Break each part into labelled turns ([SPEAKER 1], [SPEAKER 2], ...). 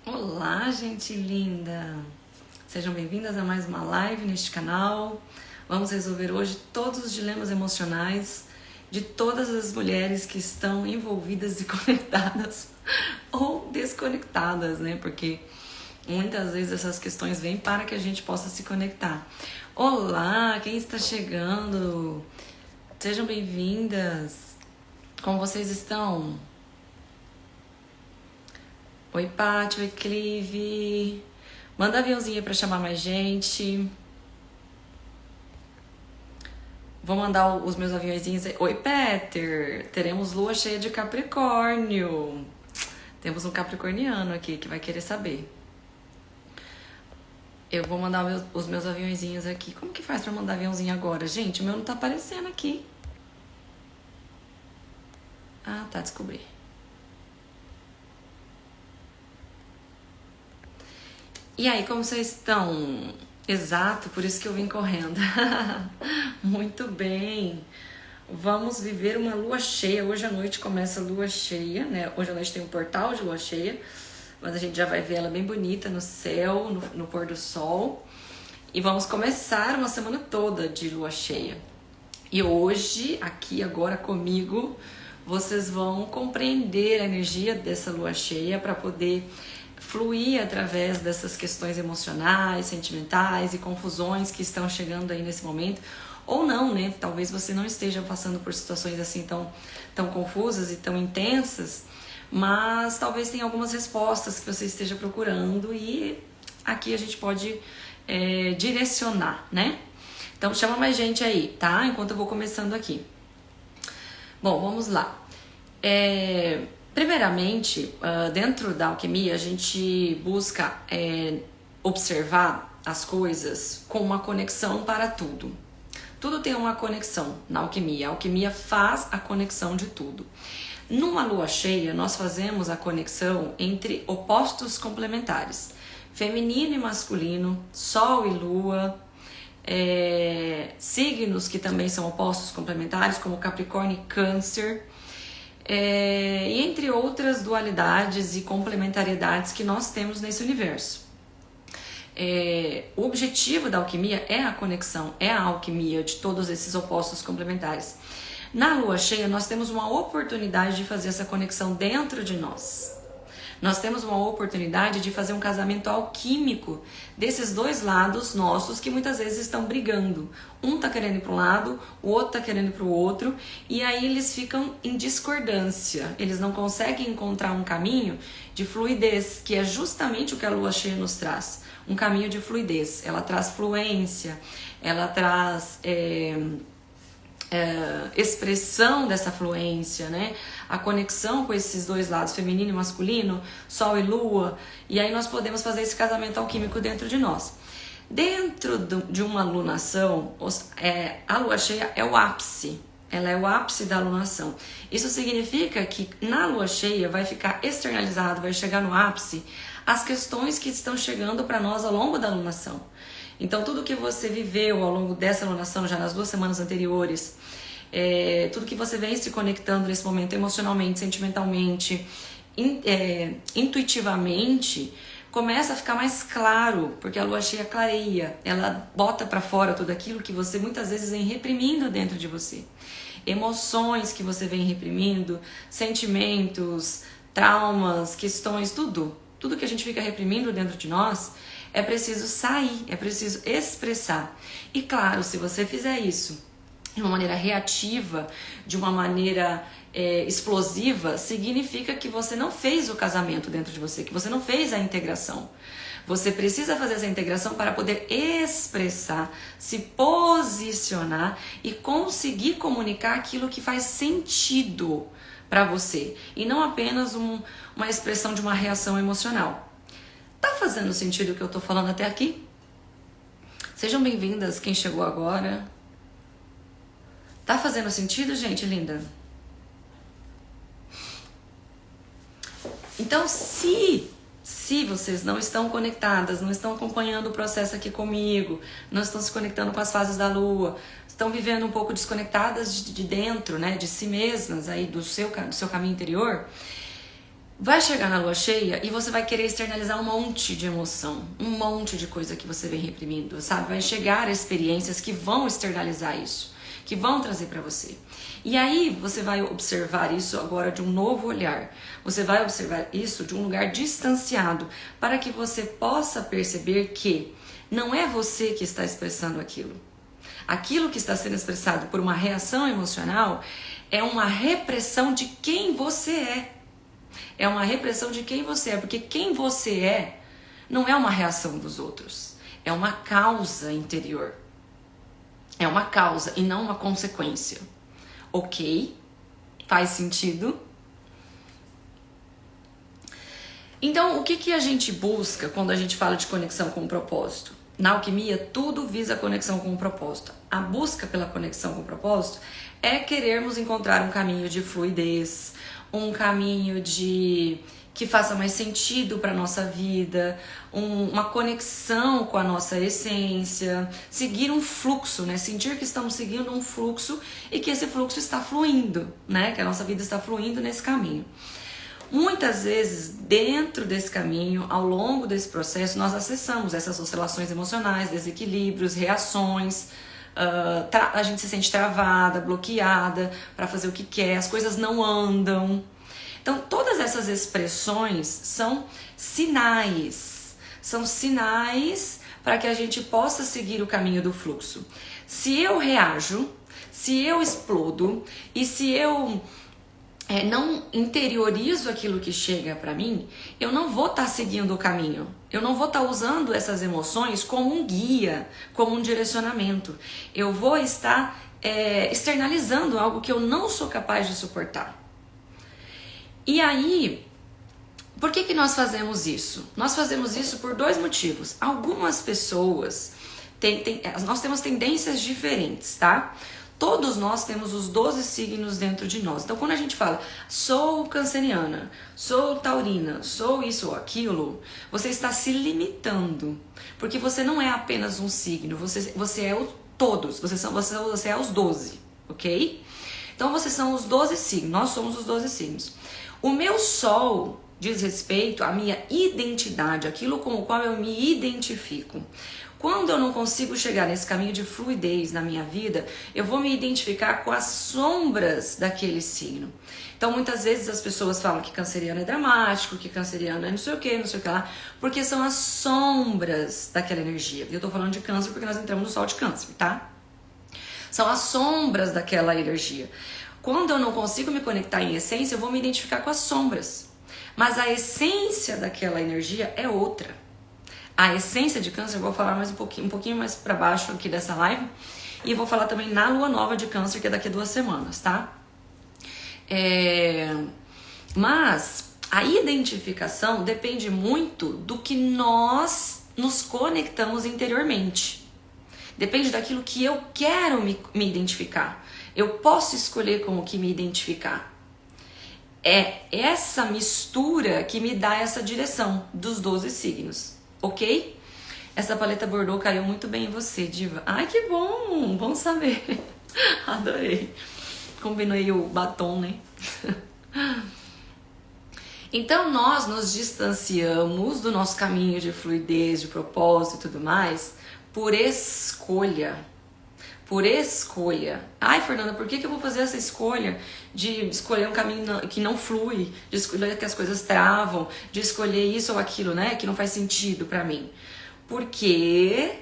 [SPEAKER 1] Olá, gente linda! Sejam bem-vindas a mais uma live neste canal. Vamos resolver hoje todos os dilemas emocionais de todas as mulheres que estão envolvidas e conectadas ou desconectadas, né? Porque muitas vezes essas questões vêm para que a gente possa se conectar. Olá, quem está chegando? Sejam bem-vindas! Como vocês estão? Oi, Paty, oi, Clive. Manda aviãozinho pra chamar mais gente. Vou mandar os meus aviãozinhos aí. Oi, Peter. Teremos lua cheia de Capricórnio. Temos um capricorniano aqui que vai querer saber. Eu vou mandar os meus aviãozinhos aqui. Como que faz pra mandar aviãozinho agora? Gente, o meu não tá aparecendo aqui. Ah, tá, descobri. E aí, como vocês estão? Exato, por isso que eu vim correndo. Muito bem. Vamos viver uma lua cheia. Hoje à noite começa a lua cheia, né? Hoje à noite tem um portal de lua cheia, mas a gente já vai ver ela bem bonita no céu, no pôr do sol. E vamos começar uma semana toda de lua cheia. E hoje, aqui agora comigo, vocês vão compreender a energia dessa lua cheia para poder fluir através dessas questões emocionais, sentimentais e confusões que estão chegando aí nesse momento, ou não, né? Talvez você não esteja passando por situações assim tão confusas e tão intensas, mas talvez tenha algumas respostas que você esteja procurando e aqui a gente pode direcionar, né? Então chama mais gente aí, tá? Enquanto eu vou começando aqui. Bom, vamos lá. Primeiramente, dentro da alquimia, a gente busca observar as coisas com uma conexão para tudo. Tudo tem uma conexão na alquimia. A alquimia faz a conexão de tudo. Numa lua cheia, nós fazemos a conexão entre opostos complementares. Feminino e masculino, sol e lua, signos que também são opostos complementares, como Capricórnio e Câncer. E entre outras dualidades e complementariedades que nós temos nesse universo. O objetivo da alquimia é a conexão, é a alquimia de todos esses opostos complementares. Na lua cheia, nós temos uma oportunidade de fazer essa conexão dentro de nós. Nós temos uma oportunidade de fazer um casamento alquímico desses dois lados nossos que muitas vezes estão brigando. Um tá querendo ir para um lado, o outro tá querendo ir para o outro, e aí eles ficam em discordância. Eles não conseguem encontrar um caminho de fluidez, que é justamente o que a lua cheia nos traz. Um caminho de fluidez. Ela traz fluência, ela traz expressão dessa fluência, né? A conexão com esses dois lados, feminino e masculino, sol e lua, e aí nós podemos fazer esse casamento alquímico dentro de nós. Dentro de uma alunação, a lua cheia é o ápice, ela é o ápice da alunação. Isso significa que na lua cheia vai ficar externalizado, vai chegar no ápice as questões que estão chegando para nós ao longo da alunação. Então, tudo que você viveu ao longo dessa alunação, já nas 2 semanas anteriores, tudo que você vem se conectando nesse momento emocionalmente, sentimentalmente, intuitivamente, começa a ficar mais claro, porque a lua cheia clareia, ela bota para fora tudo aquilo que você muitas vezes vem reprimindo dentro de você. Emoções que você vem reprimindo, sentimentos, traumas, questões, tudo que a gente fica reprimindo dentro de nós, é preciso sair, é preciso expressar. E claro, se você fizer isso de uma maneira reativa, de uma maneira explosiva, significa que você não fez o casamento dentro de você, que você não fez a integração. Você precisa fazer essa integração para poder expressar, se posicionar e conseguir comunicar aquilo que faz sentido para você. E não apenas uma expressão de uma reação emocional. Tá fazendo sentido o que eu tô falando até aqui? Sejam bem-vindas quem chegou agora. Tá fazendo sentido, gente linda? Então, se vocês não estão conectadas, não estão acompanhando o processo aqui comigo, não estão se conectando com as fases da lua, estão vivendo um pouco desconectadas de dentro, né, de si mesmas, aí do seu caminho interior, Vai chegar na lua cheia e você vai querer externalizar um monte de emoção, um monte de coisa que você vem reprimindo, sabe? Vai chegar experiências que vão externalizar isso, que vão trazer para você. E aí você vai observar isso agora de um novo olhar. Você vai observar isso de um lugar distanciado, para que você possa perceber que não é você que está expressando aquilo. Aquilo que está sendo expressado por uma reação emocional é uma repressão de quem você é. É uma repressão de quem você é, porque quem você é não é uma reação dos outros, é uma causa interior. É uma causa e não uma consequência. Ok? Faz sentido? Então, o que a gente busca quando a gente fala de conexão com o propósito? Na alquimia, tudo visa a conexão com o propósito. A busca pela conexão com o propósito é querermos encontrar um caminho de fluidez, um caminho que faça mais sentido para a nossa vida, uma conexão com a nossa essência, seguir um fluxo, né? Sentir que estamos seguindo um fluxo e que esse fluxo está fluindo, né? Que a nossa vida está fluindo nesse caminho. Muitas vezes, dentro desse caminho, ao longo desse processo, nós acessamos essas oscilações emocionais, desequilíbrios, reações, a gente se sente travada, bloqueada para fazer o que quer, as coisas não andam. Então, todas essas expressões são sinais para que a gente possa seguir o caminho do fluxo. Se eu reajo, se eu explodo e se eu não interiorizo aquilo que chega para mim, eu não vou estar seguindo o caminho. Eu não vou estar usando essas emoções como um guia, como um direcionamento. Eu vou estar externalizando algo que eu não sou capaz de suportar. E aí, por que nós fazemos isso? Nós fazemos isso por dois motivos. Algumas pessoas, nós temos tendências diferentes, tá? Todos nós temos os 12 signos dentro de nós. Então, quando a gente fala, sou canceriana, sou taurina, sou isso ou aquilo, você está se limitando. Porque você não é apenas um signo, você é o todos, você é os 12, ok? Então, vocês são os 12 signos, nós somos os 12 signos. O meu sol diz respeito à minha identidade, aquilo com o qual eu me identifico. Quando eu não consigo chegar nesse caminho de fluidez na minha vida, eu vou me identificar com as sombras daquele signo. Então, muitas vezes as pessoas falam que canceriano é dramático, que canceriano é não sei o que lá, porque são as sombras daquela energia. Eu tô falando de câncer porque nós entramos no sol de câncer, tá? São as sombras daquela energia. Quando eu não consigo me conectar em essência, eu vou me identificar com as sombras. Mas a essência daquela energia é outra. A essência de câncer, eu vou falar mais um pouquinho mais para baixo aqui dessa live. E eu vou falar também na lua nova de câncer, que é daqui a 2 semanas, tá? Mas a identificação depende muito do que nós nos conectamos interiormente. Depende daquilo que eu quero me identificar. Eu posso escolher com o que me identificar. É essa mistura que me dá essa direção dos 12 signos. Ok? Essa paleta Bordeaux caiu muito bem em você, Diva. Ai, que bom! Bom saber. Adorei. Combinei o batom, né? Então, nós nos distanciamos do nosso caminho de fluidez, de propósito e tudo mais, por escolha. Por escolha. Ai, Fernanda, por que eu vou fazer essa escolha de escolher um caminho que não flui, de escolher que as coisas travam, de escolher isso ou aquilo, né, que não faz sentido pra mim? Porque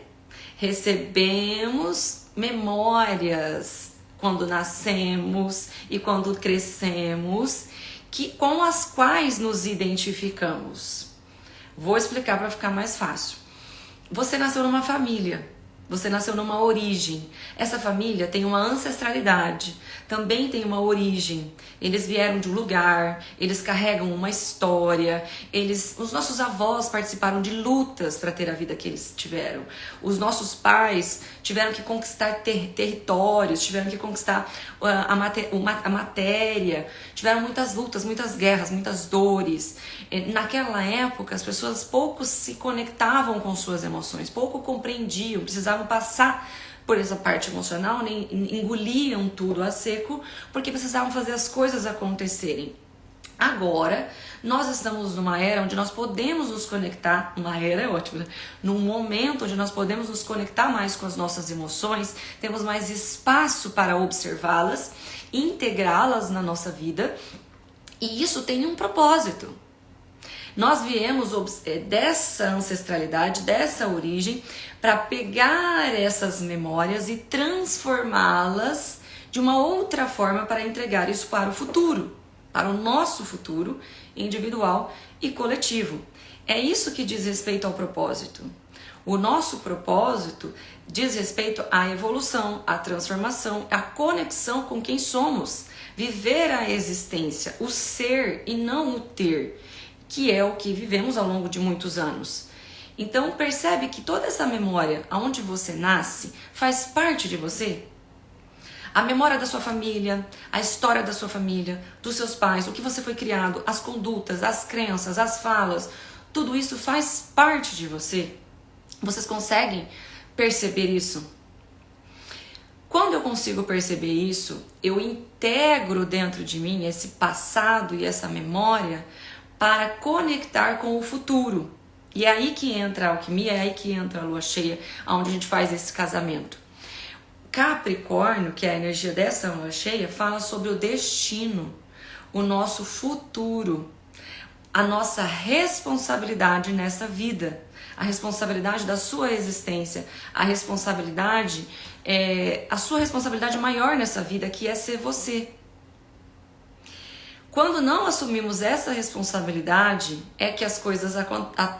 [SPEAKER 1] recebemos memórias quando nascemos e quando crescemos, com as quais nos identificamos. Vou explicar para ficar mais fácil. Você nasceu numa família. Você nasceu numa origem. Essa família tem uma ancestralidade, também tem uma origem. Eles vieram de um lugar, eles carregam uma história. Os nossos avós participaram de lutas para ter a vida que eles tiveram. Os nossos pais tiveram que conquistar territórios, tiveram que conquistar a matéria. Tiveram muitas lutas, muitas guerras, muitas dores. Naquela época, as pessoas pouco se conectavam com suas emoções, pouco compreendiam, precisavam passar por essa parte emocional, engoliam tudo a seco, porque precisavam fazer as coisas acontecerem. Agora, nós estamos numa era onde nós podemos nos conectar, uma era é ótimo, né? Num momento onde nós podemos nos conectar mais com as nossas emoções, temos mais espaço para observá-las, integrá-las na nossa vida, e isso tem um propósito. Nós viemos dessa ancestralidade, dessa origem, para pegar essas memórias e transformá-las de uma outra forma para entregar isso para o futuro, para o nosso futuro individual e coletivo. É isso que diz respeito ao propósito. O nosso propósito diz respeito à evolução, à transformação, à conexão com quem somos, viver a existência, o ser e não o ter, que é o que vivemos ao longo de muitos anos. Então percebe que toda essa memória, aonde você nasce, faz parte de você. A memória da sua família, a história da sua família, dos seus pais, o que você foi criado, as condutas, as crenças, as falas, tudo isso faz parte de você. Vocês conseguem perceber isso? Quando eu consigo perceber isso, eu integro dentro de mim esse passado e essa memória para conectar com o futuro. E é aí que entra a alquimia, é aí que entra a lua cheia, onde a gente faz esse casamento. Capricórnio, que é a energia dessa lua cheia, fala sobre o destino, o nosso futuro, a nossa responsabilidade nessa vida, a responsabilidade da sua existência, a sua responsabilidade maior nessa vida, que é ser você. Quando não assumimos essa responsabilidade, é que as coisas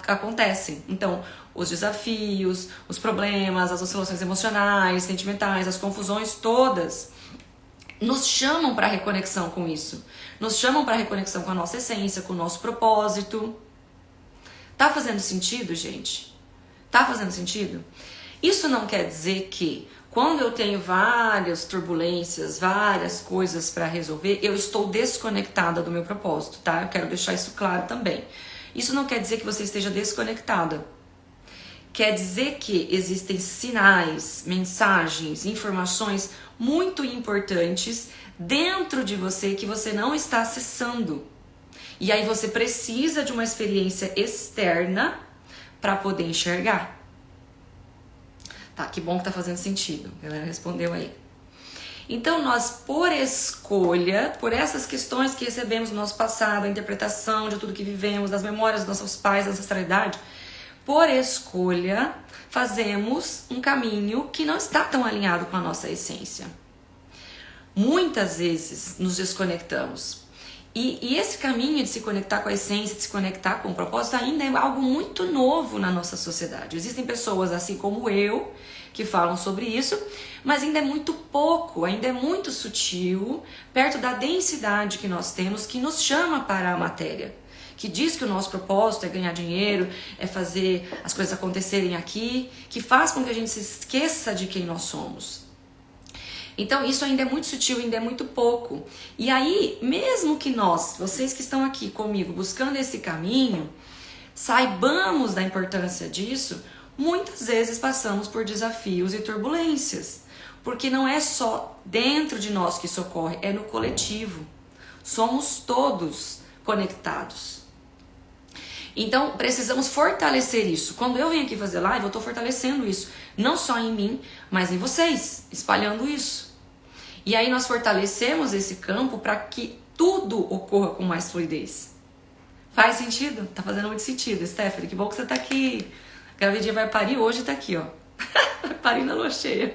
[SPEAKER 1] acontecem. Então, os desafios, os problemas, as oscilações emocionais, sentimentais, as confusões todas nos chamam para reconexão com isso. Nos chamam para reconexão com a nossa essência, com o nosso propósito. Tá fazendo sentido, gente? Tá fazendo sentido? Isso não quer dizer que quando eu tenho várias turbulências, várias coisas para resolver, eu estou desconectada do meu propósito, tá? Eu quero deixar isso claro também. Isso não quer dizer que você esteja desconectada. Quer dizer que existem sinais, mensagens, informações muito importantes dentro de você que você não está acessando. E aí você precisa de uma experiência externa para poder enxergar. Tá, que bom que tá fazendo sentido. A galera respondeu aí. Então nós, por escolha, por essas questões que recebemos no nosso passado, a interpretação de tudo que vivemos, das memórias dos nossos pais, da ancestralidade, por escolha, fazemos um caminho que não está tão alinhado com a nossa essência. Muitas vezes nos desconectamos. E esse caminho de se conectar com a essência, de se conectar com o propósito, ainda é algo muito novo na nossa sociedade. Existem pessoas assim como eu, que falam sobre isso, mas ainda é muito pouco, ainda é muito sutil, perto da densidade que nós temos, que nos chama para a matéria. Que diz que o nosso propósito é ganhar dinheiro, é fazer as coisas acontecerem aqui, que faz com que a gente se esqueça de quem nós somos. Então isso ainda é muito sutil, ainda é muito pouco. E aí, mesmo que nós, vocês que estão aqui comigo buscando esse caminho, saibamos da importância disso, muitas vezes passamos por desafios e turbulências. Porque não é só dentro de nós que isso ocorre, é no coletivo. Somos todos conectados. Então precisamos fortalecer isso. Quando eu venho aqui fazer live, eu estou fortalecendo isso. Não só em mim, mas em vocês, espalhando isso. E aí nós fortalecemos esse campo para que tudo ocorra com mais fluidez. Faz sentido? Tá fazendo muito sentido, Stephanie. Que bom que você tá aqui. A gravidinha vai parir hoje e tá aqui, ó. Vai parir na lua cheia.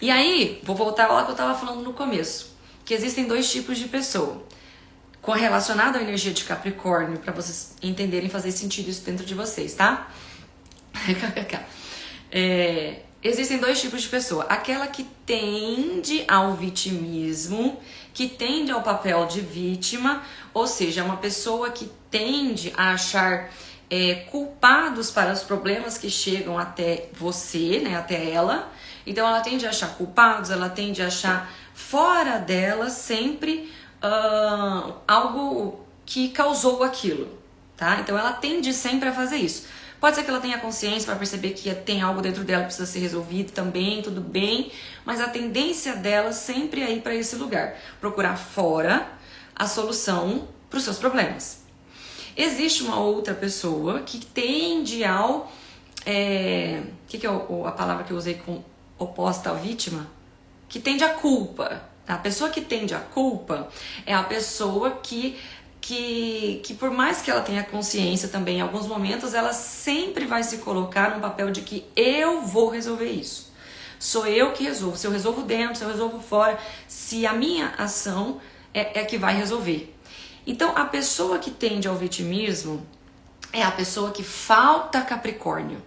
[SPEAKER 1] E aí, vou voltar lá que eu tava falando no começo. Que existem dois tipos de pessoa. Relacionado à energia de Capricórnio, para vocês entenderem, fazer sentido isso dentro de vocês, tá? Existem dois tipos de pessoa. Aquela que tende ao vitimismo, que tende ao papel de vítima, ou seja, é uma pessoa que tende a achar culpados para os problemas que chegam até você, né, até ela. Então ela tende a achar culpados, ela tende a achar fora dela sempre algo que causou aquilo, tá? Então ela tende sempre a fazer isso. Pode ser que ela tenha consciência para perceber que tem algo dentro dela que precisa ser resolvido também, tudo bem, mas a tendência dela sempre é ir para esse lugar, procurar fora a solução para os seus problemas. Existe uma outra pessoa que tende ao... que é a palavra que eu usei com oposta à vítima? Que tende à culpa. A pessoa que tende à culpa é a pessoa que por mais que ela tenha consciência também, em alguns momentos, ela sempre vai se colocar num papel de que eu vou resolver isso. Sou eu que resolvo. Se eu resolvo dentro, se eu resolvo fora, se a minha ação é que vai resolver. Então, a pessoa que tende ao vitimismo é a pessoa que falta Capricórnio.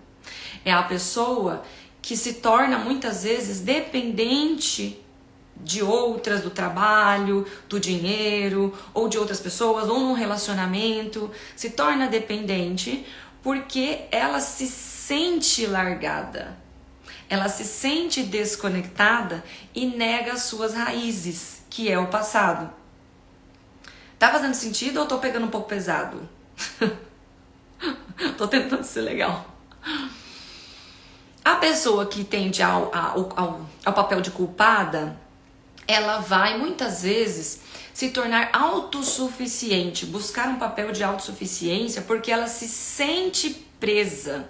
[SPEAKER 1] É a pessoa que se torna muitas vezes dependente de outras, do trabalho, do dinheiro, ou de outras pessoas, ou num relacionamento, se torna dependente porque ela se sente largada, ela se sente desconectada e nega as suas raízes, que é o passado. Tá fazendo sentido ou tô pegando um pouco pesado? Tô tentando ser legal. A pessoa que tende ao papel de culpada, ela vai muitas vezes se tornar autossuficiente, buscar um papel de autossuficiência porque ela se sente presa.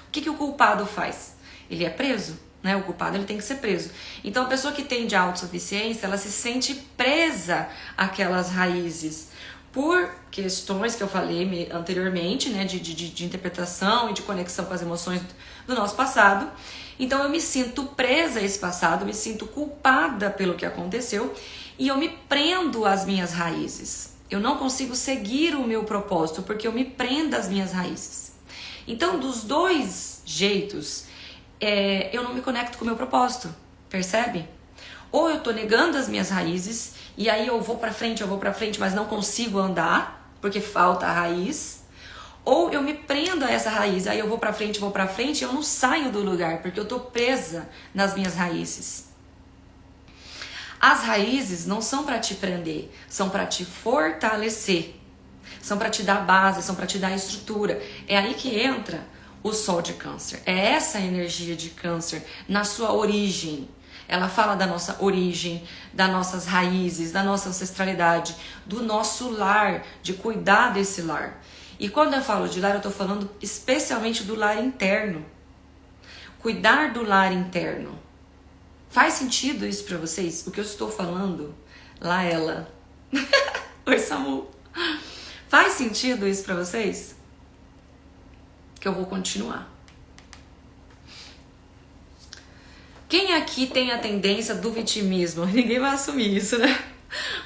[SPEAKER 1] O que o culpado faz? Ele é preso, né? O culpado ele tem que ser preso. Então a pessoa que tende à autossuficiência, ela se sente presa àquelas raízes por questões que eu falei anteriormente, né? De interpretação e de conexão com as emoções do nosso passado. Então eu me sinto presa a esse passado, me sinto culpada pelo que aconteceu e eu me prendo às minhas raízes. Eu não consigo seguir o meu propósito porque eu me prendo às minhas raízes. Então, dos dois jeitos, eu não me conecto com o meu propósito, percebe? Ou eu tô negando as minhas raízes e aí eu vou pra frente, mas não consigo andar porque falta a raiz. Ou eu me prendo a essa raiz, aí eu vou pra frente e eu não saio do lugar, porque eu tô presa nas minhas raízes. As raízes não são pra te prender, são pra te fortalecer. São pra te dar base, são pra te dar estrutura. É aí que entra o Sol de Câncer. É essa energia de Câncer na sua origem. Ela fala da nossa origem, das nossas raízes, da nossa ancestralidade, do nosso lar, de cuidar desse lar. E quando eu falo de lar, eu estou falando especialmente do lar interno. Cuidar do lar interno. Faz sentido isso para vocês? O que eu estou falando? Lá ela. Oi, Samu. Faz sentido isso para vocês? Que eu vou continuar. Quem aqui tem a tendência do vitimismo? Ninguém vai assumir isso, né?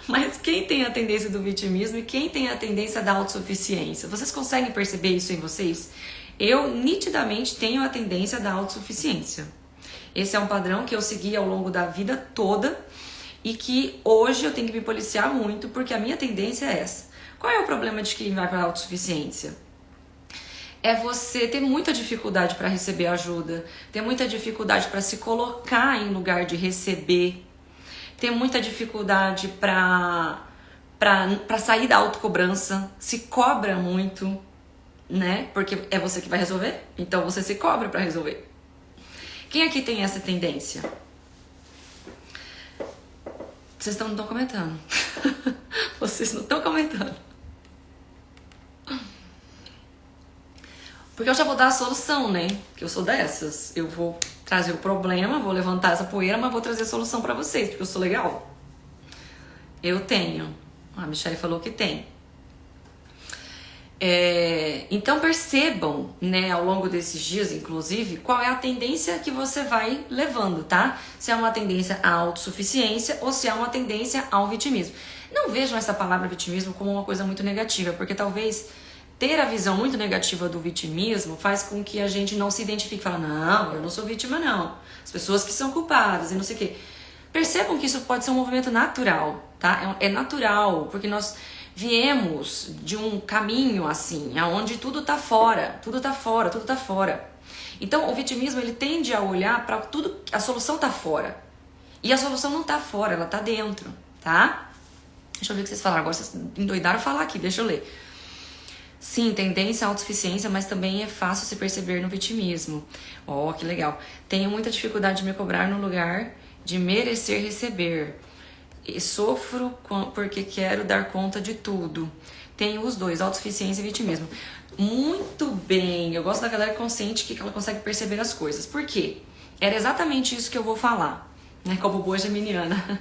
[SPEAKER 1] Mas quem tem a tendência do vitimismo e quem tem a tendência da autossuficiência? Vocês conseguem perceber isso em vocês? Eu nitidamente tenho a tendência da autossuficiência. Esse é um padrão que eu segui ao longo da vida toda e que hoje eu tenho que me policiar muito porque a minha tendência é essa. Qual é o problema de quem vai para a autossuficiência? É você ter muita dificuldade para receber ajuda, ter muita dificuldade para se colocar em lugar de receber, ter muita dificuldade para sair da autocobrança, se cobra muito, né? Porque é você que vai resolver, então você se cobra para resolver. Quem aqui tem essa tendência? Vocês não estão comentando. Vocês não estão comentando. Porque eu já vou dar a solução, né? Que eu sou dessas. Eu vou trazer o problema, vou levantar essa poeira, mas vou trazer a solução pra vocês, porque eu sou legal. Eu tenho. A Michelle falou que tem. Então percebam, né, ao longo desses dias, inclusive, qual é a tendência que você vai levando, tá? Se é uma tendência à autossuficiência ou se é uma tendência ao vitimismo. Não vejam essa palavra vitimismo como uma coisa muito negativa, porque talvez ter a visão muito negativa do vitimismo faz com que a gente não se identifique. Fala, não, eu não sou vítima, não. As pessoas que são culpadas e não sei o quê. Percebam que isso pode ser um movimento natural, tá? É natural, porque nós viemos de um caminho assim, onde tudo tá fora, tudo tá fora, tudo tá fora. Então, o vitimismo, ele tende a olhar para tudo, a solução tá fora. E a solução não tá fora, ela tá dentro, tá? Deixa eu ver o que vocês falaram. Agora vocês endoidaram falar aqui, deixa eu ler. Sim, tendência à autossuficiência, mas também é fácil se perceber no vitimismo. Oh, que legal. Tenho muita dificuldade de me cobrar no lugar de merecer receber. E sofro porque quero dar conta de tudo. Tenho os dois, autossuficiência e vitimismo. Muito bem, eu gosto da galera consciente que ela consegue perceber as coisas. Por quê? Era exatamente isso que eu vou falar, né? Como boa geminiana.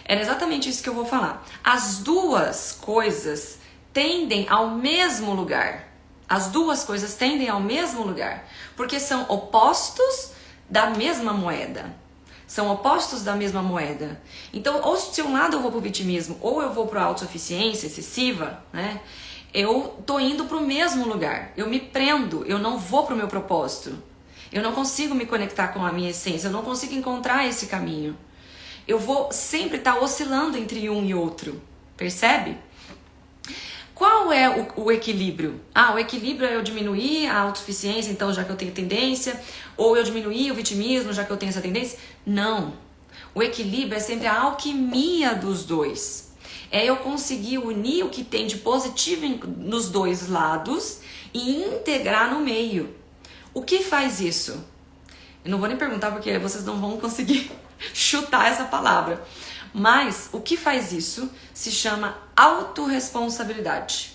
[SPEAKER 1] Era exatamente isso que eu vou falar. As duas coisas tendem ao mesmo lugar. As duas coisas tendem ao mesmo lugar, porque são opostos da mesma moeda. São opostos da mesma moeda. Então, ou se um lado eu vou pro vitimismo, ou eu vou pro autossuficiência excessiva, né? Eu tô indo pro mesmo lugar. Eu me prendo, eu não vou pro meu propósito. Eu não consigo me conectar com a minha essência, eu não consigo encontrar esse caminho. Eu vou sempre estar oscilando entre um e outro. Percebe? Qual é o equilíbrio? O equilíbrio é eu diminuir a autossuficiência, então já que eu tenho tendência, ou eu diminuir o vitimismo, já que eu tenho essa tendência? Não. O equilíbrio é sempre a alquimia dos dois. É eu conseguir unir o que tem de positivo nos dois lados e integrar no meio. O que faz isso? Eu não vou nem perguntar porque vocês não vão conseguir chutar essa palavra. Mas o que faz isso se chama autorresponsabilidade.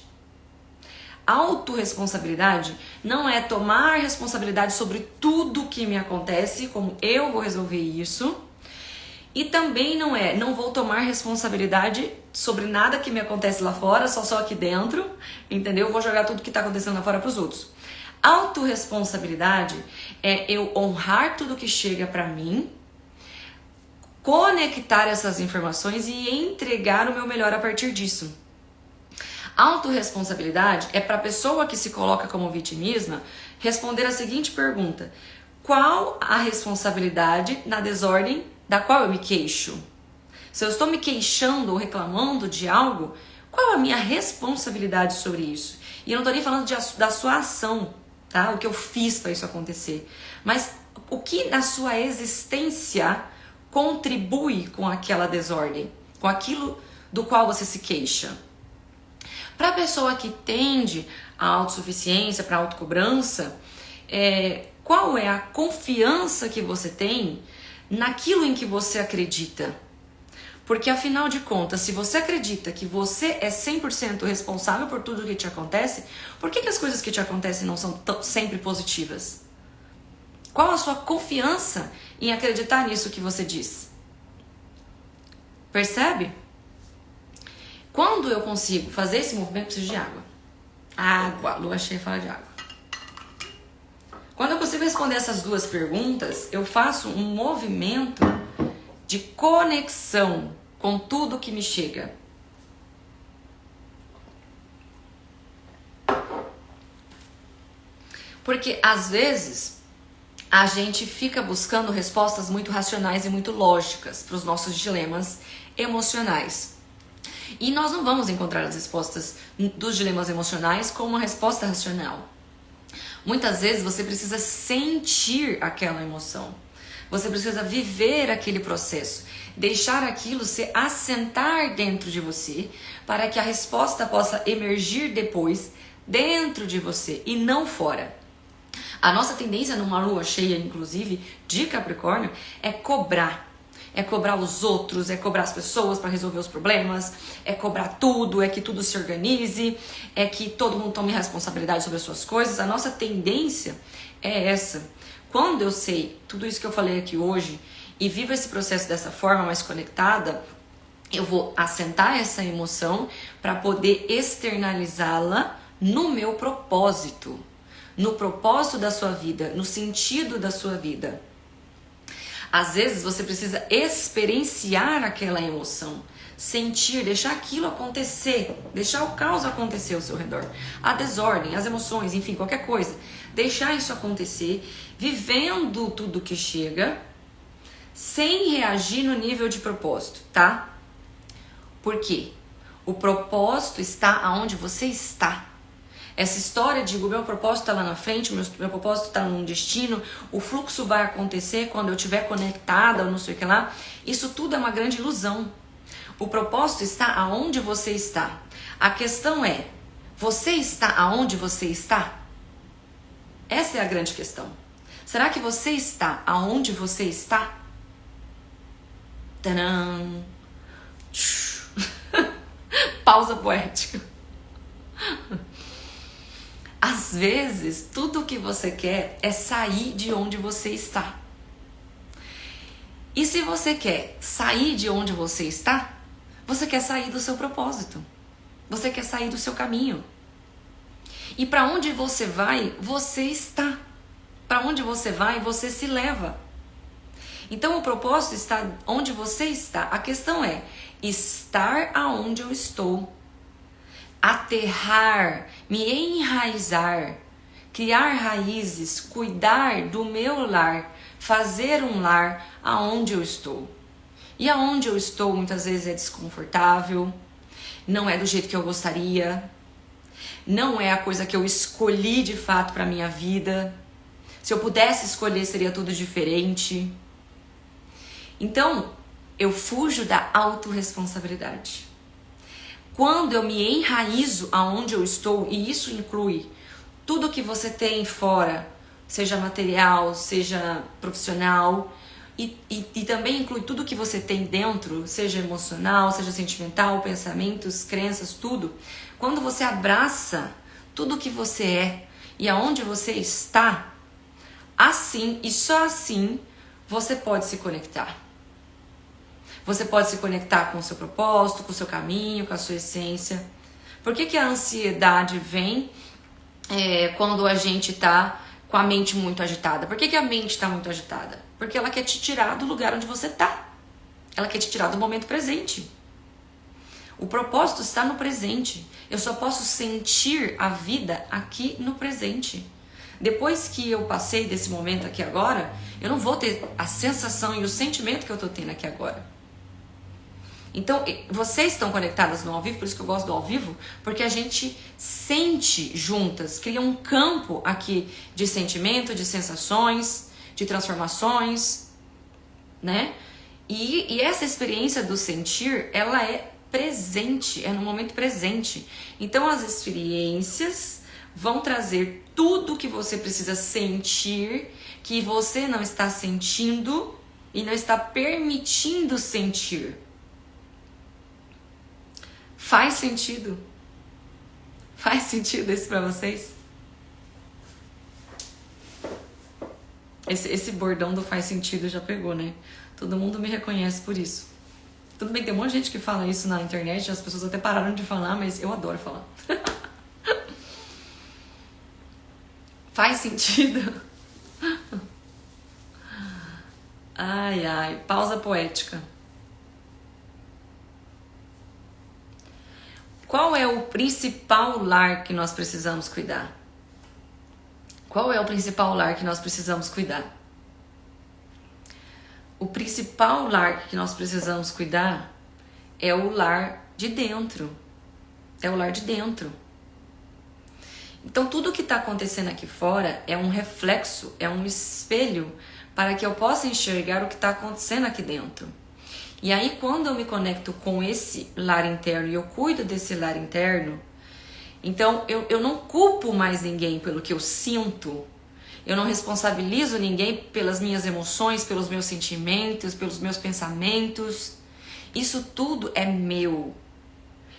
[SPEAKER 1] Autorresponsabilidade não é tomar responsabilidade sobre tudo que me acontece, como eu vou resolver isso. E também não vou tomar responsabilidade sobre nada que me acontece lá fora, só aqui dentro, entendeu? Eu vou jogar tudo que está acontecendo lá fora para os outros. Autorresponsabilidade é eu honrar tudo que chega para mim, conectar essas informações e entregar o meu melhor a partir disso. Autorresponsabilidade é para a pessoa que se coloca como vitimista responder a seguinte pergunta: qual a responsabilidade na desordem da qual eu me queixo? Se eu estou me queixando ou reclamando de algo, qual a minha responsabilidade sobre isso? E eu não estou nem falando da sua ação, tá? O que eu fiz para isso acontecer. Mas o que na sua existência contribui com aquela desordem, com aquilo do qual você se queixa. Para a pessoa que tende à autossuficiência, para a autocobrança, qual é a confiança que você tem naquilo em que você acredita? Porque afinal de contas, se você acredita que você é 100% responsável por tudo que te acontece, por que as coisas que te acontecem não são sempre positivas? Qual a sua confiança em acreditar nisso que você diz? Percebe? Quando eu consigo fazer esse movimento, eu preciso de água. Água, lua cheia fala de água. Quando eu consigo responder essas duas perguntas, eu faço um movimento de conexão com tudo que me chega. Porque às vezes a gente fica buscando respostas muito racionais e muito lógicas para os nossos dilemas emocionais. E nós não vamos encontrar as respostas dos dilemas emocionais com uma resposta racional. Muitas vezes você precisa sentir aquela emoção. Você precisa viver aquele processo, deixar aquilo se assentar dentro de você para que a resposta possa emergir depois dentro de você e não fora. A nossa tendência numa lua cheia, inclusive, de Capricórnio, é cobrar. É cobrar os outros, é cobrar as pessoas para resolver os problemas, é cobrar tudo, é que tudo se organize, é que todo mundo tome responsabilidade sobre as suas coisas. A nossa tendência é essa. Quando eu sei tudo isso que eu falei aqui hoje e vivo esse processo dessa forma mais conectada, eu vou assentar essa emoção para poder externalizá-la no meu propósito. No propósito da sua vida, no sentido da sua vida. Às vezes você precisa experienciar aquela emoção, sentir, deixar aquilo acontecer, deixar o caos acontecer ao seu redor. A desordem, as emoções, enfim, qualquer coisa. Deixar isso acontecer, vivendo tudo que chega, sem reagir no nível de propósito, tá? Por quê? O propósito está aonde você está. Essa história de o meu propósito está lá na frente, o meu propósito está num destino, o fluxo vai acontecer quando eu estiver conectada ou não sei o que lá, isso tudo é uma grande ilusão. O propósito está aonde você está. A questão é, Você está aonde você está? Essa é a grande questão. Será que você está aonde você está? Tadã! Pausa poética. Às vezes, tudo o que você quer é sair de onde você está. E se você quer sair de onde você está, você quer sair do seu propósito. Você quer sair do seu caminho. E para onde você vai, você está. Para onde você vai, você se leva. Então o propósito está onde você está. A questão é estar aonde eu estou. Aterrar, me enraizar, criar raízes, cuidar do meu lar, fazer um lar aonde eu estou. E aonde eu estou muitas vezes é desconfortável, não é do jeito que eu gostaria, não é a coisa que eu escolhi de fato para minha vida. Se eu pudesse escolher, seria tudo diferente. Então, eu fujo da autorresponsabilidade. Quando eu me enraizo aonde eu estou, e isso inclui tudo que você tem fora, seja material, seja profissional, e também inclui tudo que você tem dentro, seja emocional, seja sentimental, pensamentos, crenças, tudo. Quando você abraça tudo que você é e aonde você está, assim e só assim você pode se conectar. Você pode se conectar com o seu propósito, com o seu caminho, com a sua essência. Por que a ansiedade vem quando a gente está com a mente muito agitada? Por que a mente está muito agitada? Porque ela quer te tirar do lugar onde você está. Ela quer te tirar do momento presente. O propósito está no presente. Eu só posso sentir a vida aqui no presente. Depois que eu passei desse momento aqui agora, eu não vou ter a sensação e o sentimento que eu estou tendo aqui agora. Então, vocês estão conectadas no ao vivo, por isso que eu gosto do ao vivo, porque a gente sente juntas, cria um campo aqui de sentimento, de sensações, de transformações, né? E essa experiência do sentir, ela é presente, é no momento presente. Então, as experiências vão trazer tudo que você precisa sentir, que você não está sentindo e não está permitindo sentir. Faz sentido? Faz sentido isso pra vocês? Esse bordão do faz sentido já pegou, né? Todo mundo me reconhece por isso. Tudo bem, tem um monte de gente que fala isso na internet, as pessoas até pararam de falar, mas eu adoro falar. Faz sentido? Ai, ai, pausa poética. Qual é o principal lar que nós precisamos cuidar? Qual é o principal lar que nós precisamos cuidar? O principal lar que nós precisamos cuidar é o lar de dentro. É o lar de dentro. Então tudo que está acontecendo aqui fora é um reflexo, é um espelho para que eu possa enxergar o que está acontecendo aqui dentro. E aí quando eu me conecto com esse lar interno e eu cuido desse lar interno, então eu não culpo mais ninguém pelo que eu sinto, eu não responsabilizo ninguém pelas minhas emoções, pelos meus sentimentos, pelos meus pensamentos. Isso tudo é meu.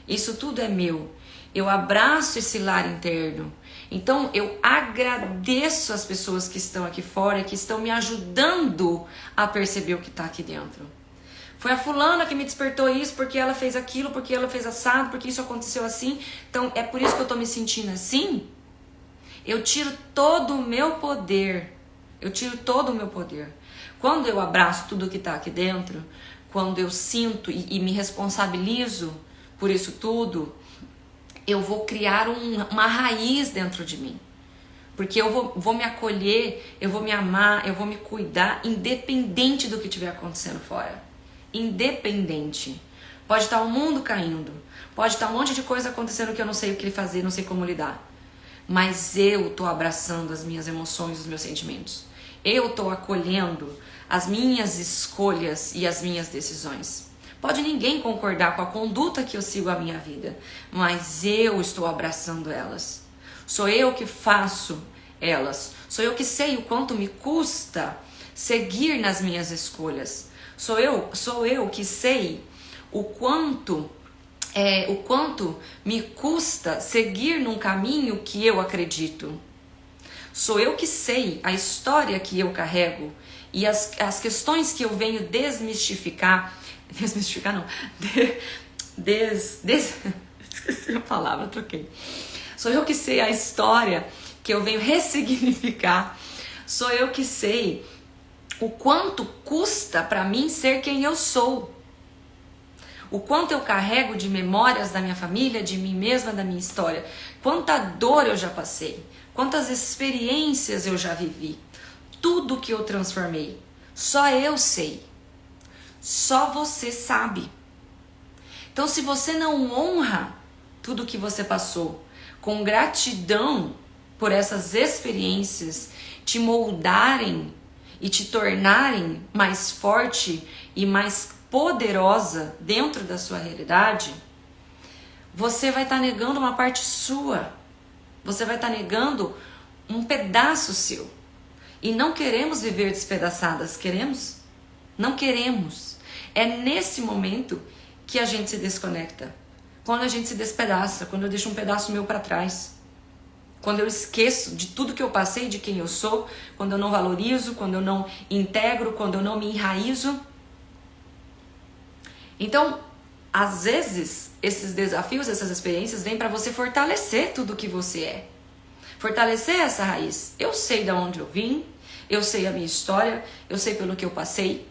[SPEAKER 1] Isso tudo é meu. Eu abraço esse lar interno. Então eu agradeço as pessoas que estão aqui fora, que estão me ajudando a perceber o que está aqui dentro. Foi a fulana que me despertou isso, porque ela fez aquilo, porque ela fez assado, porque isso aconteceu assim. Então é por isso que eu tô me sentindo assim. Eu tiro todo o meu poder. Eu tiro todo o meu poder. Quando eu abraço tudo que tá aqui dentro, quando eu sinto e me responsabilizo por isso tudo, eu vou criar uma raiz dentro de mim. Porque eu vou me acolher, eu vou me amar, eu vou me cuidar, independente do que estiver acontecendo fora. Independente. Pode estar o mundo caindo, pode estar um monte de coisa acontecendo que eu não sei o que fazer, não sei como lidar, mas eu tô abraçando as minhas emoções, os meus sentimentos. Eu tô acolhendo as minhas escolhas e as minhas decisões, Pode ninguém concordar com a conduta que eu sigo a minha vida, mas eu estou abraçando elas. Sou eu que faço elas. Sou eu que sei o quanto me custa seguir nas minhas escolhas. Sou eu que sei o quanto me custa seguir num caminho que eu acredito. Sou eu que sei a história que eu carrego e as questões que eu venho desmistificar não, esqueci a palavra, troquei. Sou eu que sei a história que eu venho ressignificar. Sou eu que sei o quanto custa para mim ser quem eu sou. O quanto eu carrego de memórias da minha família, de mim mesma, da minha história. Quanta dor eu já passei. Quantas experiências eu já vivi. Tudo que eu transformei. Só eu sei. Só você sabe. Então, se você não honra tudo que você passou, com gratidão por essas experiências te moldarem e te tornarem mais forte e mais poderosa dentro da sua realidade, você vai estar negando uma parte sua. Você vai estar negando um pedaço seu. E não queremos viver despedaçadas, queremos? Não queremos. É nesse momento que a gente se desconecta. Quando a gente se despedaça, quando eu deixo um pedaço meu para trás. Quando eu esqueço de tudo que eu passei, de quem eu sou, quando eu não valorizo, quando eu não integro, quando eu não me enraizo. Então, às vezes, esses desafios, essas experiências vêm para você fortalecer tudo que você é. Fortalecer essa raiz. Eu sei de onde eu vim, eu sei a minha história, eu sei pelo que eu passei.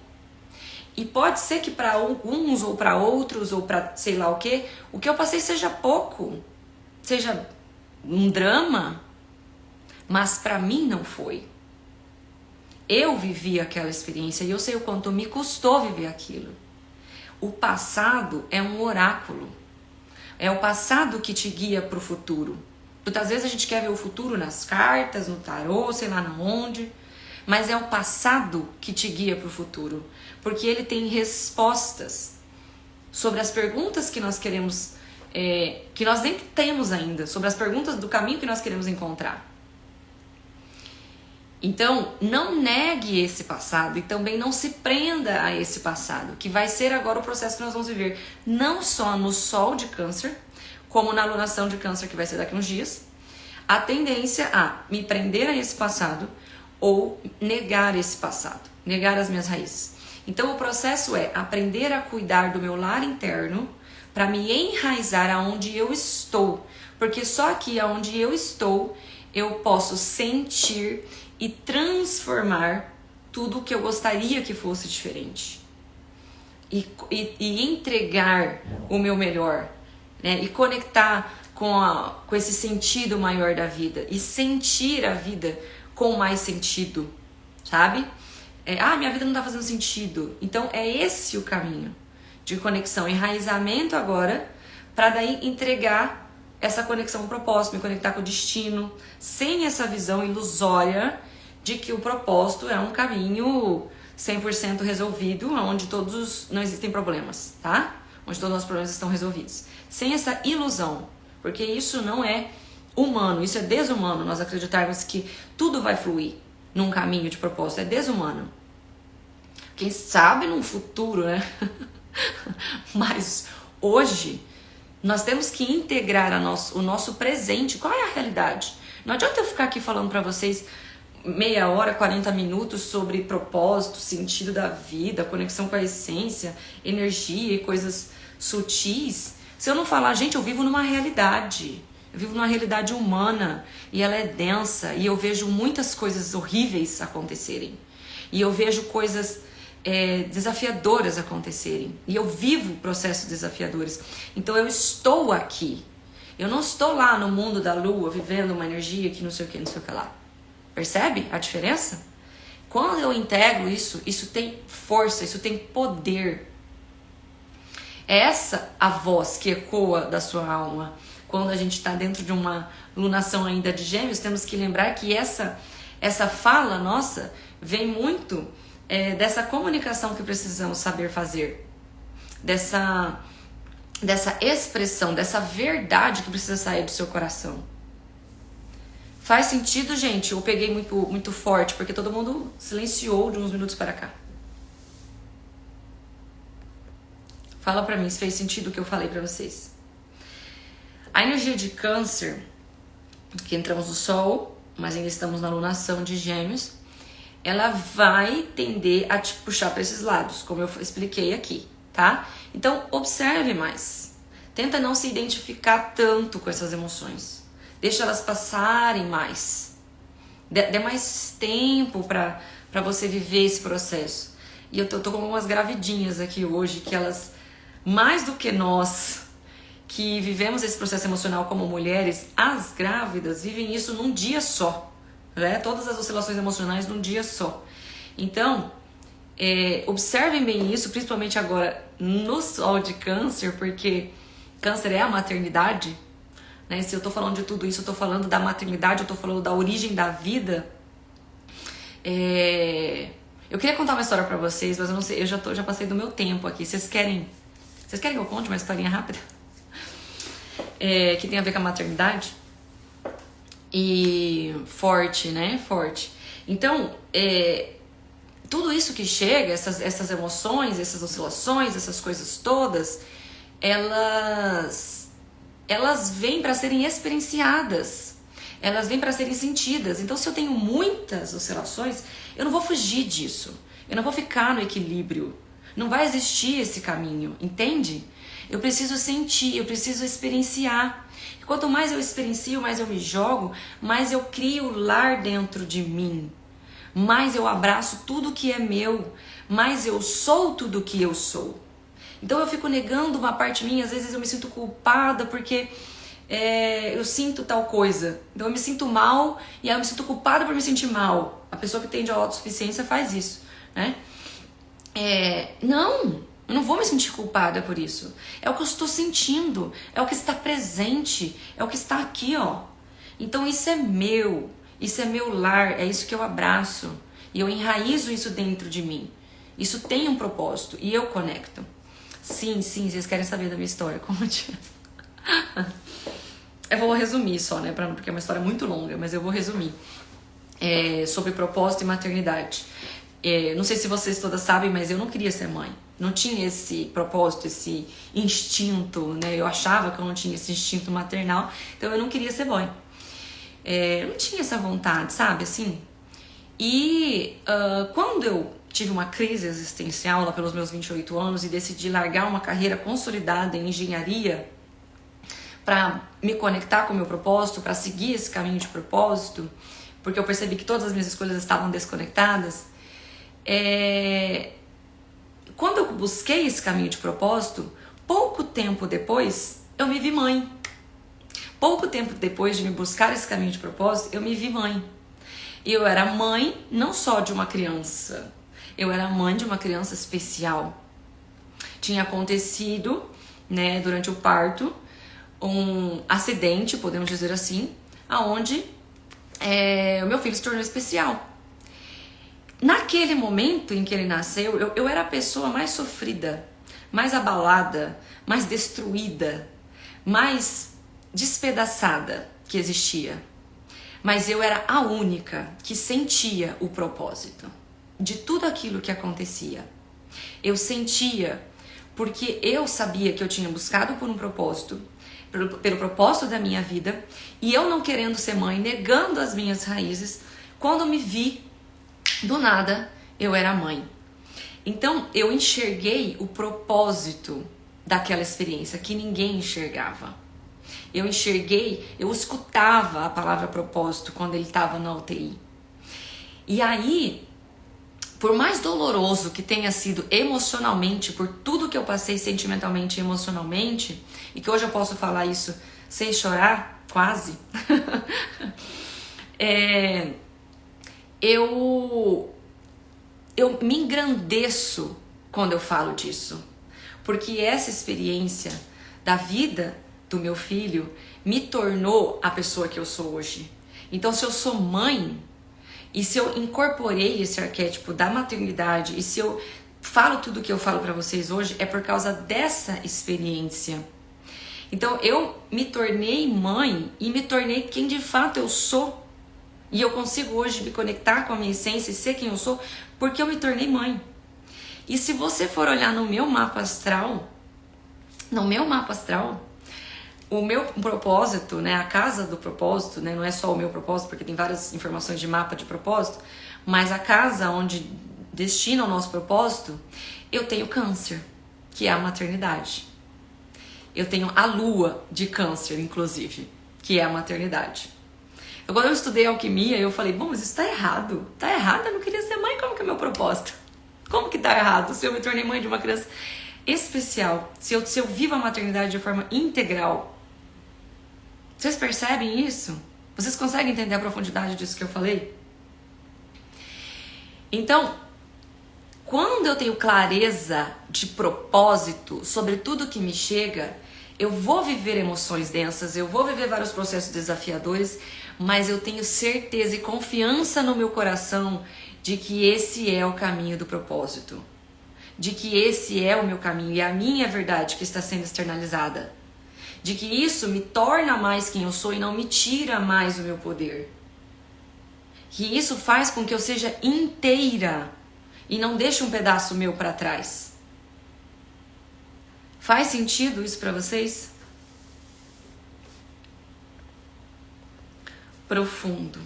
[SPEAKER 1] E pode ser que para alguns ou para outros ou para sei lá o que eu passei seja pouco, seja um drama, mas para mim não foi. Eu vivi aquela experiência e eu sei o quanto me custou viver aquilo. O passado é um oráculo. É o passado que te guia para o futuro. Muitas vezes a gente quer ver o futuro nas cartas, no tarô, sei lá na onde. Mas é o passado que te guia para o futuro. Porque ele tem respostas sobre as perguntas que nós queremos, que nós nem temos ainda. Sobre as perguntas do caminho que nós queremos encontrar. Então, não negue esse passado e também não se prenda a esse passado, que vai ser agora o processo que nós vamos viver, não só no sol de câncer, como na alunação de câncer que vai ser daqui a uns dias, a tendência a me prender a esse passado ou negar esse passado, negar as minhas raízes. Então, o processo é aprender a cuidar do meu lar interno para me enraizar aonde eu estou, porque só aqui aonde eu estou eu posso sentir e transformar tudo o que eu gostaria que fosse diferente. E entregar o meu melhor, né? E conectar com esse sentido maior da vida. E sentir a vida com mais sentido, sabe? Minha vida não tá fazendo sentido. Então é esse o caminho de conexão, enraizamento agora, para daí entregar essa conexão com o propósito, me conectar com o destino, sem essa visão ilusória de que o propósito é um caminho 100% resolvido, onde não existem problemas, tá? Onde todos os problemas estão resolvidos. Sem essa ilusão, porque isso não é humano, isso é desumano, nós acreditarmos que tudo vai fluir num caminho de propósito, é desumano. Quem sabe num futuro, né? Mas hoje nós temos que integrar o nosso presente. Qual é a realidade? Não adianta eu ficar aqui falando pra vocês meia hora, 40 minutos sobre propósito, sentido da vida, conexão com a essência, energia e coisas sutis. Se eu não falar, gente, eu vivo numa realidade. Eu vivo numa realidade humana e ela é densa e eu vejo muitas coisas horríveis acontecerem. E eu vejo coisas desafiadoras acontecerem. E eu vivo processos desafiadores. Então eu estou aqui. Eu não estou lá no mundo da lua vivendo uma energia que não sei o que, não sei o que lá. Percebe a diferença? Quando eu integro isso, isso tem força, isso tem poder. É essa a voz que ecoa da sua alma. Quando a gente está dentro de uma lunação ainda de Gêmeos, temos que lembrar que essa fala nossa vem muito dessa comunicação que precisamos saber fazer. dessa expressão, dessa verdade que precisa sair do seu coração. Faz sentido, gente? Eu peguei muito forte, porque todo mundo silenciou de uns minutos para cá. Fala pra mim se fez sentido o que eu falei pra vocês. A energia de Câncer, que entramos no Sol, mas ainda estamos na alunação de Gêmeos, ela vai tender a te puxar para esses lados, como eu expliquei aqui, tá? Então, observe mais. Tenta não se identificar tanto com essas emoções. Deixa elas passarem mais. Dê mais tempo para você viver esse processo. E eu tô com umas gravidinhas aqui hoje, que elas, mais do que nós, que vivemos esse processo emocional como mulheres, as grávidas vivem isso num dia só, né? Todas as oscilações emocionais num dia só. Então, observem bem isso, principalmente agora no Sol de Câncer, porque Câncer é a maternidade, né? Se eu tô falando de tudo isso, eu tô falando da maternidade, eu tô falando da origem da vida. Eu queria contar uma história pra vocês, mas eu não sei, eu já passei do meu tempo aqui. Vocês querem que eu conte uma historinha rápida? Que tem a ver com a maternidade? E forte, né? Forte. Então, tudo isso que chega, essas emoções, essas oscilações, essas coisas todas, elas vêm para serem experienciadas, elas vêm para serem sentidas. Então, se eu tenho muitas oscilações, eu não vou fugir disso, eu não vou ficar no equilíbrio, não vai existir esse caminho, entende? Eu preciso sentir, eu preciso experienciar. E quanto mais eu experiencio, mais eu me jogo, mais eu crio lar dentro de mim, mais eu abraço tudo que é meu, mais eu sou tudo que eu sou. Então eu fico negando uma parte minha, às vezes eu me sinto culpada porque eu sinto tal coisa. Então eu me sinto mal e aí eu me sinto culpada por me sentir mal. A pessoa que tende à autossuficiência faz isso, né? Não, eu não vou me sentir culpada por isso. É o que eu estou sentindo, é o que está presente, é o que está aqui, ó. Então isso é meu lar, é isso que eu abraço. E eu enraizo isso dentro de mim. Isso tem um propósito e eu conecto. Sim, vocês querem saber da minha história, conte. Eu vou resumir só, né, porque é uma história muito longa, mas eu vou resumir. Sobre propósito e maternidade. Não sei se vocês todas sabem, mas eu não queria ser mãe. Não tinha esse propósito, esse instinto, né? Eu achava que eu não tinha esse instinto maternal, então eu não queria ser mãe. Eu não tinha essa vontade, sabe, assim? E quando eu tive uma crise existencial lá pelos meus 28 anos e decidi largar uma carreira consolidada em engenharia para me conectar com o meu propósito, para seguir esse caminho de propósito, porque eu percebi que todas as minhas escolhas estavam desconectadas. Quando eu busquei esse caminho de propósito, pouco tempo depois eu me vi mãe. Pouco tempo depois de me buscar esse caminho de propósito, eu me vi mãe. E eu era mãe não só de uma criança, eu era mãe de uma criança especial. Tinha acontecido, né, durante o parto, um acidente, podemos dizer assim, aonde o meu filho se tornou especial. Naquele momento em que ele nasceu, eu era a pessoa mais sofrida, mais abalada, mais destruída, mais despedaçada que existia. Mas eu era a única que sentia o propósito de tudo aquilo que acontecia. Eu sentia porque eu sabia que eu tinha buscado por um propósito, pelo propósito da minha vida, e eu não querendo ser mãe, negando as minhas raízes, quando me vi, do nada, eu era mãe. Então, eu enxerguei o propósito daquela experiência que ninguém enxergava. Eu escutava a palavra propósito quando ele estava na UTI. E aí, por mais doloroso que tenha sido emocionalmente, por tudo que eu passei sentimentalmente e emocionalmente, e que hoje eu posso falar isso sem chorar, quase, eu me engrandeço quando eu falo disso, porque essa experiência da vida do meu filho me tornou a pessoa que eu sou hoje. Então, se eu sou mãe, e se eu incorporei esse arquétipo da maternidade, e se eu falo tudo que eu falo pra vocês hoje é por causa dessa experiência. Então eu me tornei mãe e me tornei quem de fato eu sou. E eu consigo hoje me conectar com a minha essência e ser quem eu sou porque eu me tornei mãe. E se você for olhar no meu mapa astral, o meu propósito, né, a casa do propósito, né, não é só o meu propósito, porque tem várias informações de mapa de propósito, mas a casa onde destina o nosso propósito, eu tenho câncer, que é a maternidade. Eu tenho a lua de câncer, inclusive, que é a maternidade. Quando eu estudei alquimia, eu falei, bom, mas isso tá errado. Tá errado, eu não queria ser mãe, como que é o meu propósito? Como que tá errado se eu me tornei mãe de uma criança especial? Se eu vivo a maternidade de forma integral? Vocês percebem isso? Vocês conseguem entender a profundidade disso que eu falei? Então, quando eu tenho clareza de propósito sobre tudo que me chega, eu vou viver emoções densas, eu vou viver vários processos desafiadores, mas eu tenho certeza e confiança no meu coração de que esse é o caminho do propósito. De que esse é o meu caminho e a minha verdade que está sendo externalizada. De que isso me torna mais quem eu sou e não me tira mais o meu poder. Que isso faz com que eu seja inteira e não deixe um pedaço meu para trás. Faz sentido isso para vocês? Profundo.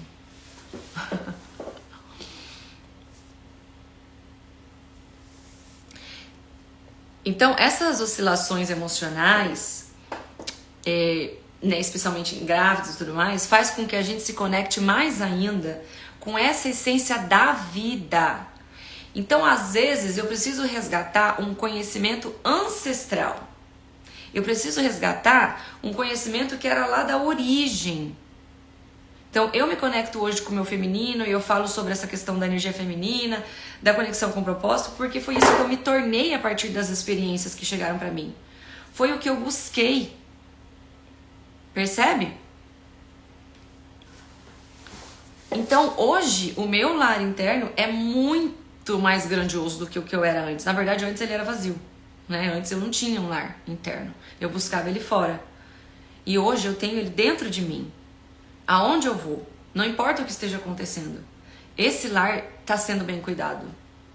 [SPEAKER 1] Então, essas oscilações emocionais, né, especialmente em grávidas e tudo mais, faz com que a gente se conecte mais ainda com essa essência da vida. Então, às vezes, eu preciso resgatar um conhecimento ancestral. Eu preciso resgatar um conhecimento que era lá da origem. Então, eu me conecto hoje com o meu feminino e eu falo sobre essa questão da energia feminina, da conexão com o propósito, porque foi isso que eu me tornei a partir das experiências que chegaram pra mim. Foi o que eu busquei. Percebe? Então, hoje, o meu lar interno é muito mais grandioso do que o que eu era antes. Na verdade, antes ele era vazio, né? Antes eu não tinha um lar interno. Eu buscava ele fora. E hoje eu tenho ele dentro de mim. Aonde eu vou, não importa o que esteja acontecendo, esse lar está sendo bem cuidado,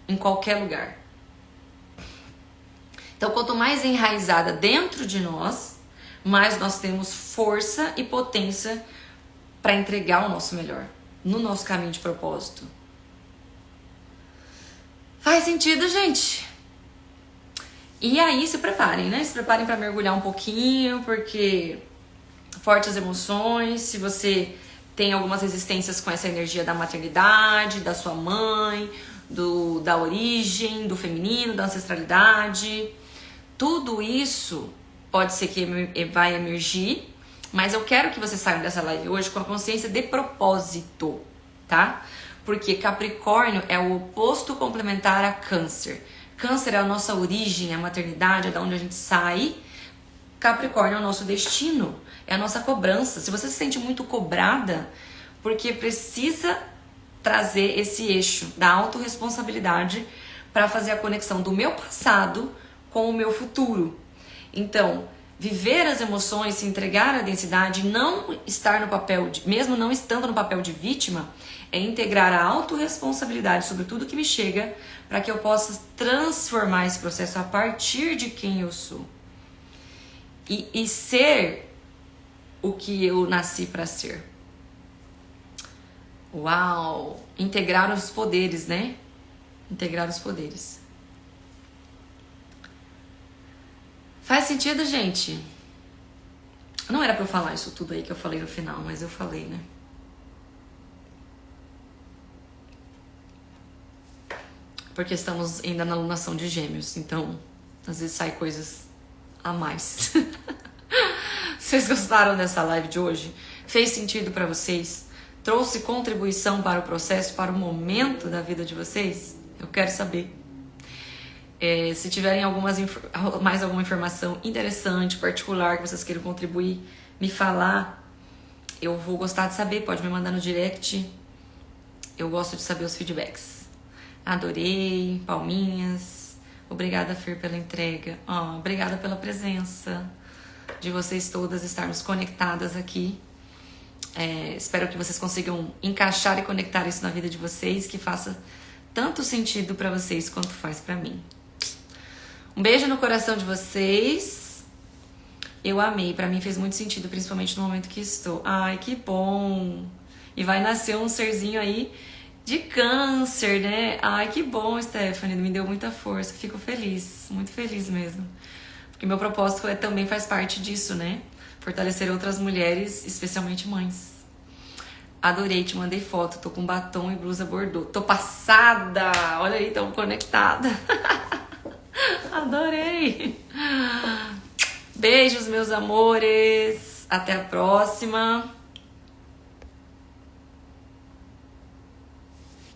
[SPEAKER 1] em qualquer lugar. Então, quanto mais enraizada dentro de nós, mais nós temos força e potência para entregar o nosso melhor, no nosso caminho de propósito. Faz sentido, gente? E aí, se preparem, né? Se preparem para mergulhar um pouquinho, porque... fortes emoções, se você tem algumas resistências com essa energia da maternidade, da sua mãe, da origem, do feminino, da ancestralidade, tudo isso pode ser que vai emergir, mas eu quero que vocês saiam dessa live hoje com a consciência de propósito, tá? Porque Capricórnio é o oposto complementar a Câncer. Câncer é a nossa origem, a maternidade, é da onde a gente sai. Capricórnio é o nosso destino, é a nossa cobrança. Se você se sente muito cobrada, porque precisa trazer esse eixo da autorresponsabilidade para fazer a conexão do meu passado com o meu futuro. Então, viver as emoções, se entregar à densidade, não estar no papel, mesmo não estando no papel de vítima, é integrar a autorresponsabilidade sobre tudo que me chega para que eu possa transformar esse processo a partir de quem eu sou. E ser o que eu nasci para ser. Uau! Integrar os poderes, né? Integrar os poderes. Faz sentido, gente? Não era pra eu falar isso tudo aí que eu falei no final, mas eu falei, né? Porque estamos ainda na alunação de Gêmeos, então às vezes sai coisas a mais. Vocês gostaram dessa live de hoje? Fez sentido pra vocês? Trouxe contribuição para o processo, para o momento da vida de vocês? Eu quero saber. Se tiverem mais alguma informação interessante, particular, que vocês queiram contribuir, me falar, eu vou gostar de saber. Pode me mandar no direct. Eu gosto de saber os feedbacks. Adorei, palminhas. Obrigada, Fer, pela entrega. Obrigada pela presença de vocês todas estarmos conectadas aqui. Espero que vocês consigam encaixar e conectar isso na vida de vocês, que faça tanto sentido para vocês quanto faz para mim. Um beijo no coração de vocês. Eu amei, para mim fez muito sentido, principalmente no momento que estou. Ai, que bom! E vai nascer um serzinho aí de câncer, né? Ai, que bom, Stephanie, me deu muita força. Fico feliz, muito feliz mesmo. Porque meu propósito também faz parte disso, né? Fortalecer outras mulheres, especialmente mães. Adorei, te mandei foto. Tô com batom e blusa bordô. Tô passada! Olha aí, tão conectada. Adorei! Beijos, meus amores. Até a próxima.